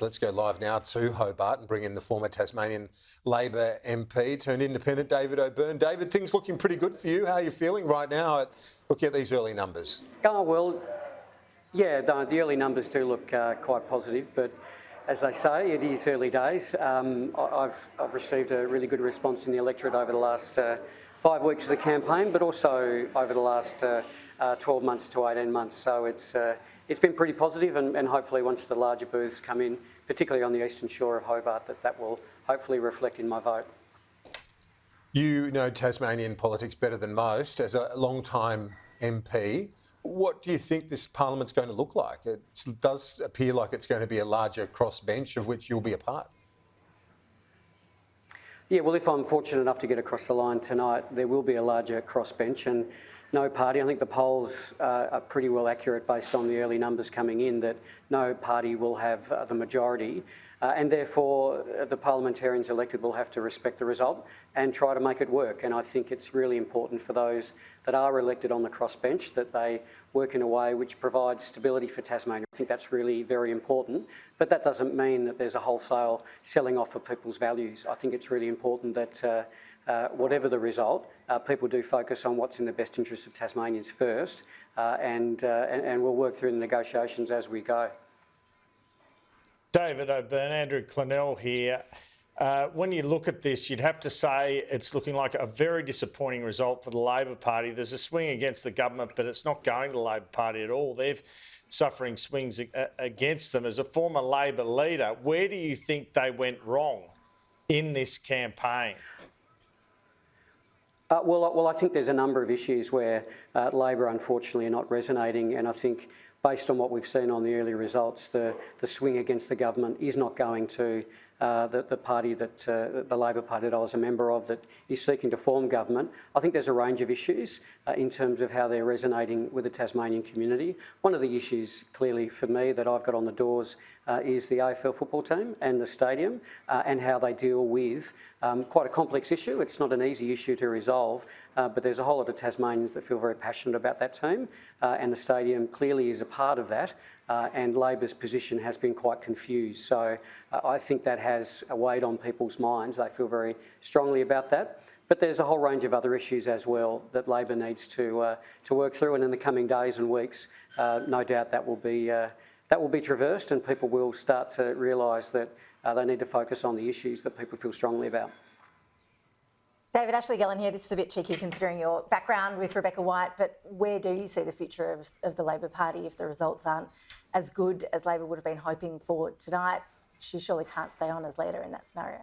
Let's go live now to Hobart and bring in the former Tasmanian Labor MP turned independent, David O'Byrne. David, things looking pretty good for you. How are you feeling right now looking at these early numbers? Oh, well, yeah, the early numbers do look quite positive, but as they say, it is early days. I've received a really good response in the electorate over the last 5 weeks of the campaign, but also over the last 12 months to 18 months. So it's been pretty positive, and hopefully once the larger booths come in, particularly on the eastern shore of Hobart, that will hopefully reflect in my vote. You know Tasmanian politics better than most. As a long-time MP, what do you think this parliament's going to look like? It does appear like it's going to be a larger crossbench of which you'll be a part. Yeah, well, if I'm fortunate enough to get across the line tonight, there will be a larger crossbench, and no party, I think the polls are pretty well accurate based on the early numbers coming in, that no party will have the majority, and therefore the parliamentarians elected will have to respect the result and try to make it work. And I think it's really important for those that are elected on the crossbench that they work in a way which provides stability for Tasmania. I think that's really very important, but that doesn't mean that there's a wholesale selling off of people's values. I think it's really important that whatever the result, people do focus on what's in the best interest of Tasmanians first, and we'll work through the negotiations as we go. David O'Byrne, Andrew Clennell here. When you look at this, you'd have to say it's looking like a very disappointing result for the Labor Party. There's a swing against the government, but it's not going to the Labor Party at all. They're suffering swings against them. As a former Labor leader, where do you think they went wrong in this campaign? Well, I think there's a number of issues where Labor, unfortunately, are not resonating, and I think based on what we've seen on the early results, the swing against the government is not going to the party that the Labor Party that I was a member of that is seeking to form government. I think there's a range of issues in terms of how they're resonating with the Tasmanian community. One of the issues, clearly for me, that I've got on the doors is the AFL football team and the stadium and how they deal with quite a complex issue. It's not an easy issue to resolve, but there's a whole lot of Tasmanians that feel very passionate about that team, and the stadium clearly is a part of that, and Labor's position has been quite confused. So I think that has weighed on people's minds. They feel very strongly about that. But there's a whole range of other issues as well that Labor needs to work through, and in the coming days and weeks, no doubt that will be traversed, and people will start to realise that they need to focus on the issues that people feel strongly about. David, Ashley Gellin here. This is a bit cheeky considering your background with Rebecca White, but where do you see the future of the Labor Party if the results aren't as good as Labor would have been hoping for tonight? She surely can't stay on as leader in that scenario.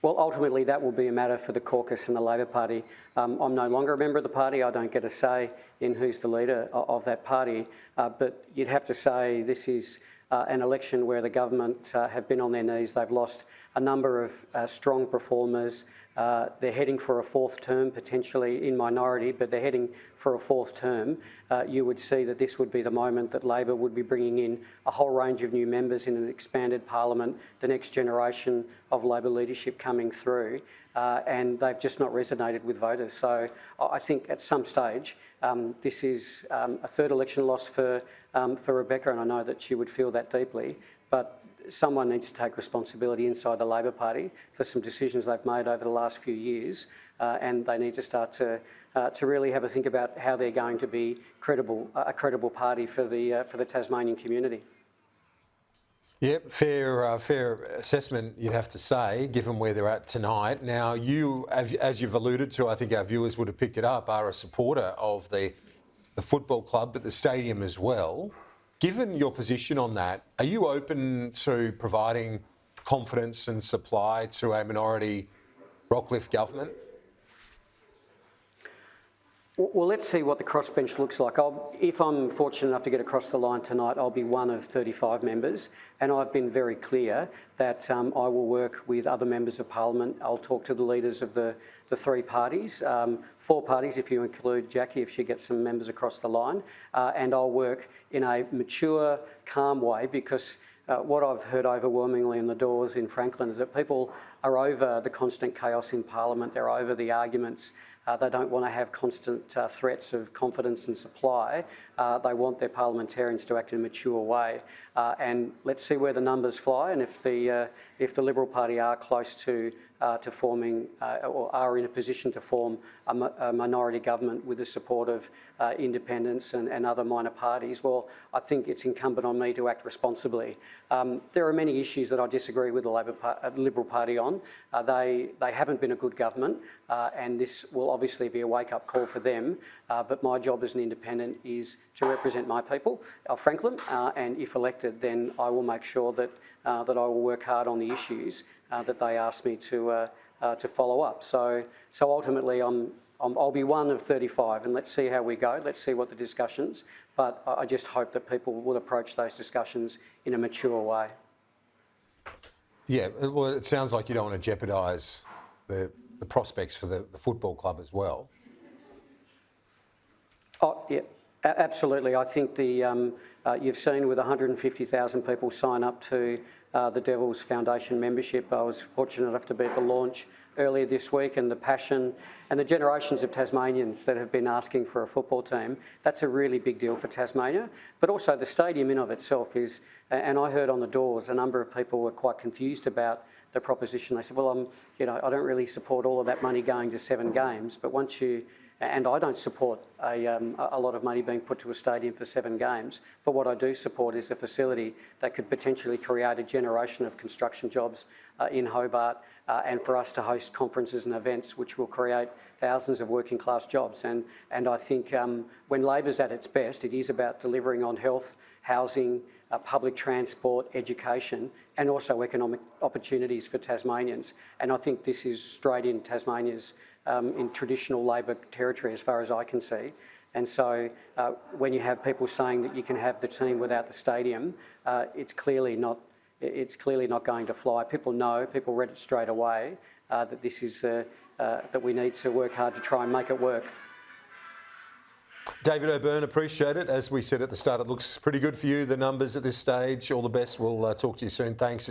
Well, ultimately, that will be a matter for the caucus and the Labor Party. I'm no longer a member of the party. I don't get a say in who's the leader of that party. But you'd have to say this is an election where the government have been on their knees. They've lost a number of strong performers. They're heading for a fourth term, potentially in minority, but they're heading for a fourth term. You would see that this would be the moment that Labor would be bringing in a whole range of new members in an expanded parliament, the next generation of Labor leadership coming through, and they've just not resonated with voters. So I think at some stage this is a third election loss for Rebecca, and I know that she would feel that deeply, but someone needs to take responsibility inside the Labor Party for some decisions they've made over the last few years, and they need to start to really have a think about how they're going to be a credible party for the Tasmanian community. Yep, fair assessment, you'd have to say, given where they're at tonight. Now, you, as you've alluded to, I think our viewers would have picked it up, are a supporter of the football club, but the stadium as well. Given your position on that, are you open to providing confidence and supply to a minority Rockcliffe government? Well, let's see what the crossbench looks like. If I'm fortunate enough to get across the line tonight, I'll be one of 35 members, and I've been very clear that I will work with other members of Parliament. I'll talk to the leaders of the three parties, 4 parties if you include Jackie, if she gets some members across the line, and I'll work in a mature, calm way, because what I've heard overwhelmingly in the doors in Franklin is that people are over the constant chaos in Parliament. They're over the arguments They don't want to have constant threats of confidence and supply. They want their parliamentarians to act in a mature way. And let's see where the numbers fly, and if the Liberal Party are close to forming or are in a position to form a minority government with the support of independents and other minor parties, well, I think it's incumbent on me to act responsibly. There are many issues that I disagree with the Liberal Party on. They haven't been a good government, and this will obviously be a wake-up call for them. But my job as an independent is to represent my people of Franklin, and if elected, then I will make sure that I will work hard on the issues that they ask me to follow up. So ultimately, I'll be one of 35, and let's see how we go. Let's see what the discussions. But I just hope that people will approach those discussions in a mature way. Yeah, well, it sounds like you don't want to jeopardise the prospects for the football club as well. Oh, yeah, absolutely. I think you've seen with 150,000 people sign up to the Devils Foundation membership. I was fortunate enough to be at the launch earlier this week, and the passion and the generations of Tasmanians that have been asking for a football team, that's a really big deal for Tasmania. But also the stadium in of itself is, and I heard on the doors, a number of people were quite confused about the proposition. They said, well, I don't really support all of that money going to 7 games, but once you, and I don't support a lot of money being put to a stadium for 7 games, but what I do support is a facility that could potentially create a generation of construction jobs in Hobart, and for us to host conferences and events which will create thousands of working class jobs. And I think when Labor's at its best, it is about delivering on health, housing, public transport, education, and also economic opportunities for Tasmanians. And I think this is straight in Tasmania's in traditional Labor territory as far as I can see. And so when you have people saying that you can have the team without the stadium, it's clearly not going to fly. People know, people read it straight away, that this is that we need to work hard to try and make it work. David O'Byrne, appreciate it. As we said at the start, it looks pretty good for you, the numbers at this stage. All the best. We'll talk to you soon. Thanks.